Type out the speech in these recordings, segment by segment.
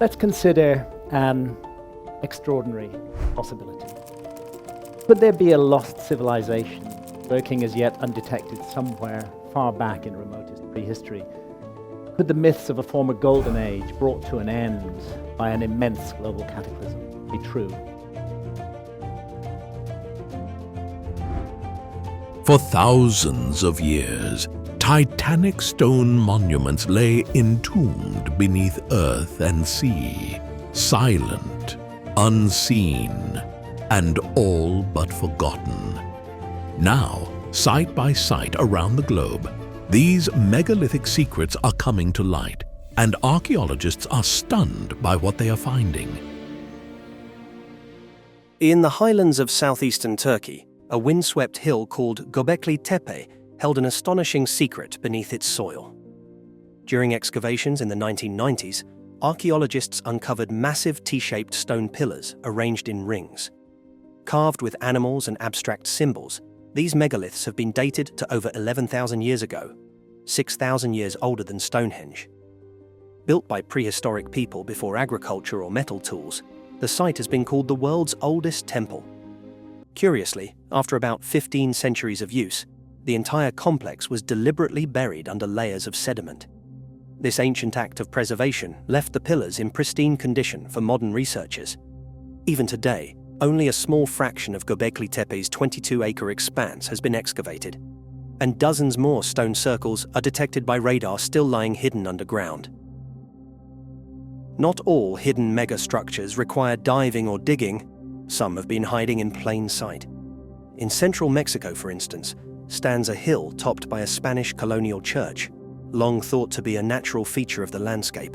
Let's consider an extraordinary possibility. Could there be a lost civilization lurking as yet undetected somewhere far back in remotest prehistory? Could the myths of a former golden age brought to an end by an immense global cataclysm be true? For thousands of years, titanic stone monuments lay entombed beneath earth and sea, silent, unseen, and all but forgotten. Now, site by site around the globe, these megalithic secrets are coming to light, and archaeologists are stunned by what they are finding. In the highlands of southeastern Turkey, a windswept hill called Göbekli Tepe held an astonishing secret beneath its soil. During excavations in the 1990s, archaeologists uncovered massive T-shaped stone pillars arranged in rings. Carved with animals and abstract symbols, these megaliths have been dated to over 11,000 years ago, 6,000 years older than Stonehenge. Built by prehistoric people before agriculture or metal tools, the site has been called the world's oldest temple. Curiously, after about 15 centuries of use, the entire complex was deliberately buried under layers of sediment. This ancient act of preservation left the pillars in pristine condition for modern researchers. Even today, only a small fraction of Göbekli Tepe's 22-acre expanse has been excavated, and dozens more stone circles are detected by radar still lying hidden underground. Not all hidden megastructures require diving or digging. Some have been hiding in plain sight. In central Mexico, for instance, stands a hill topped by a Spanish colonial church, long thought to be a natural feature of the landscape.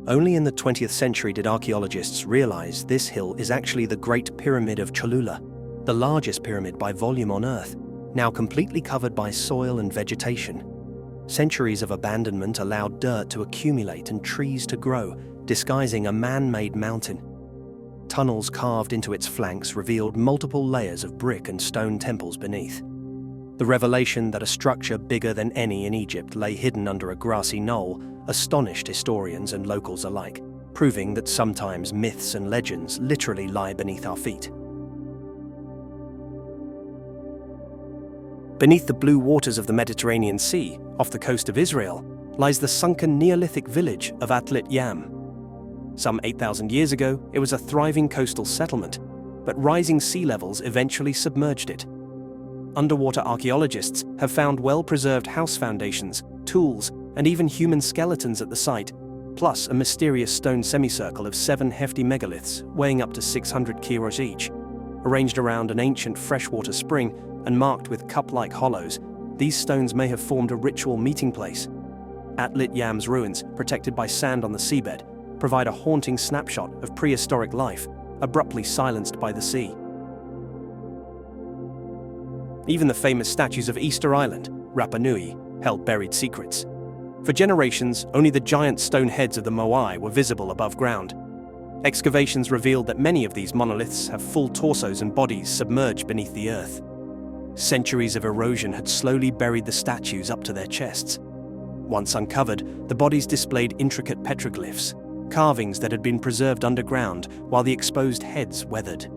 Only in the 20th century did archaeologists realize this hill is actually the Great Pyramid of Cholula, the largest pyramid by volume on Earth, now completely covered by soil and vegetation. Centuries of abandonment allowed dirt to accumulate and trees to grow, disguising a man-made mountain. Tunnels carved into its flanks revealed multiple layers of brick and stone temples beneath. The revelation that a structure bigger than any in Egypt lay hidden under a grassy knoll astonished historians and locals alike, proving that sometimes myths and legends literally lie beneath our feet. Beneath the blue waters of the Mediterranean Sea, off the coast of Israel, lies the sunken Neolithic village of Atlit Yam. Some 8,000 years ago, it was a thriving coastal settlement, but rising sea levels eventually submerged it. Underwater archaeologists have found well-preserved house foundations, tools, and even human skeletons at the site, plus a mysterious stone semicircle of 7 hefty megaliths weighing up to 600 kilos each. Arranged around an ancient freshwater spring and marked with cup-like hollows, these stones may have formed a ritual meeting place. Atlit Yam's ruins, protected by sand on the seabed, provide a haunting snapshot of prehistoric life, abruptly silenced by the sea. Even the famous statues of Easter Island, Rapa Nui, held buried secrets. For generations, only the giant stone heads of the Moai were visible above ground. Excavations revealed that many of these monoliths have full torsos and bodies submerged beneath the earth. Centuries of erosion had slowly buried the statues up to their chests. Once uncovered, the bodies displayed intricate petroglyphs, carvings that had been preserved underground while the exposed heads weathered.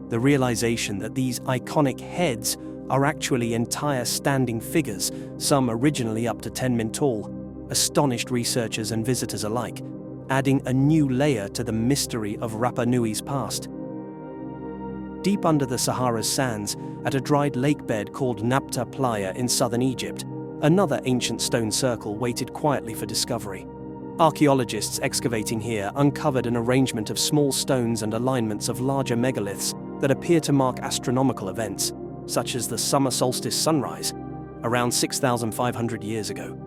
The realization that these iconic heads are actually entire standing figures, some originally up to 10 men tall, astonished researchers and visitors alike, adding a new layer to the mystery of Rapa Nui's past. Deep under the Sahara's sands, at a dried lake bed called Nabta Playa in southern Egypt, another ancient stone circle waited quietly for discovery. Archaeologists excavating here uncovered an arrangement of small stones and alignments of larger megaliths that appear to mark astronomical events, such as the summer solstice sunrise, around 6,500 years ago.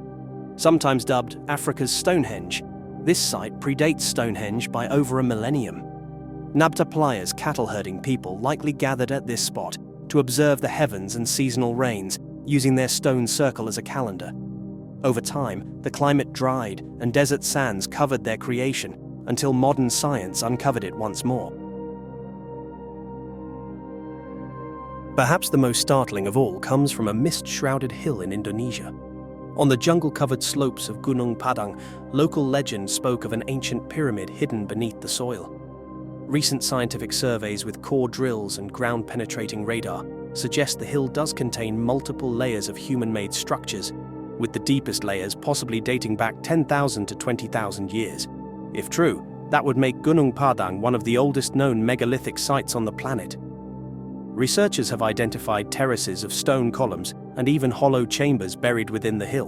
Sometimes dubbed Africa's Stonehenge, this site predates Stonehenge by over a millennium. Nabta Playa's cattle-herding people likely gathered at this spot to observe the heavens and seasonal rains, using their stone circle as a calendar. Over time, the climate dried and desert sands covered their creation until modern science uncovered it once more. Perhaps the most startling of all comes from a mist-shrouded hill in Indonesia. On the jungle-covered slopes of Gunung Padang, local legend spoke of an ancient pyramid hidden beneath the soil. Recent scientific surveys with core drills and ground-penetrating radar suggest the hill does contain multiple layers of human-made structures, with the deepest layers possibly dating back 10,000 to 20,000 years. If true, that would make Gunung Padang one of the oldest known megalithic sites on the planet. Researchers have identified terraces of stone columns and even hollow chambers buried within the hill.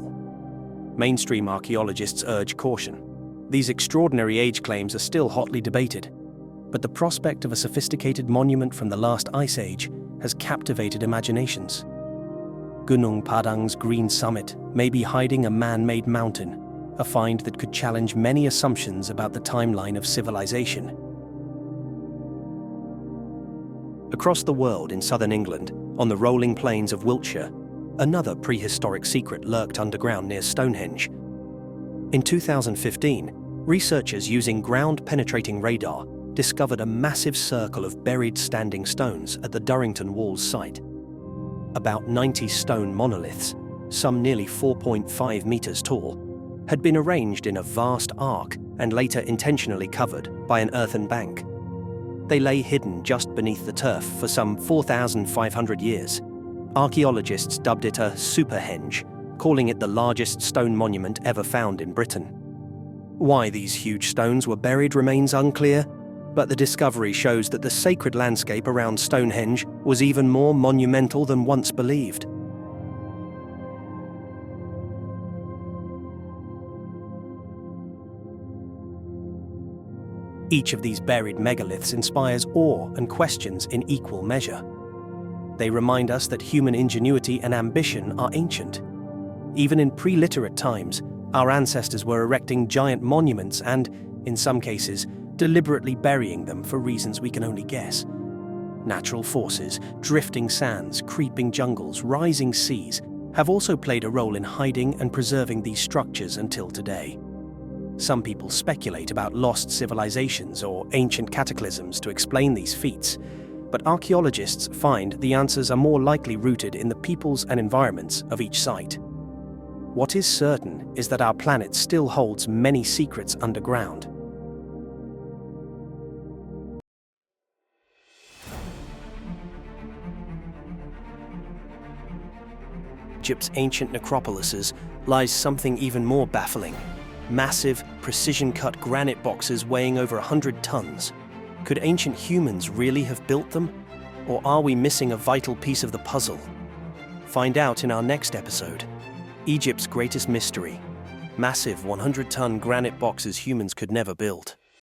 Mainstream archaeologists urge caution. These extraordinary age claims are still hotly debated, but the prospect of a sophisticated monument from the last ice age has captivated imaginations. Gunung Padang's green summit may be hiding a man-made mountain, a find that could challenge many assumptions about the timeline of civilization. Across the world in southern England, on the rolling plains of Wiltshire, another prehistoric secret lurked underground near Stonehenge. In 2015, researchers using ground-penetrating radar discovered a massive circle of buried standing stones at the Durrington Walls site. About 90 stone monoliths, some nearly 4.5 meters tall, had been arranged in a vast arc and later intentionally covered by an earthen bank. They lay hidden just beneath the turf for some 4,500 years. Archaeologists dubbed it a superhenge, calling it the largest stone monument ever found in Britain. Why these huge stones were buried remains unclear, but the discovery shows that the sacred landscape around Stonehenge was even more monumental than once believed. Each of these buried megaliths inspires awe and questions in equal measure. They remind us that human ingenuity and ambition are ancient. Even in pre-literate times, our ancestors were erecting giant monuments and, in some cases, deliberately burying them for reasons we can only guess. Natural forces, drifting sands, creeping jungles, rising seas have also played a role in hiding and preserving these structures until today. Some people speculate about lost civilizations or ancient cataclysms to explain these feats, but archaeologists find the answers are more likely rooted in the peoples and environments of each site. What is certain is that our planet still holds many secrets underground. Egypt's ancient necropolises lies something even more baffling. Massive, precision-cut granite boxes weighing over 100 tons. Could ancient humans really have built them? Or are we missing a vital piece of the puzzle? Find out in our next episode. Egypt's greatest mystery. Massive 100-ton granite boxes humans could never build.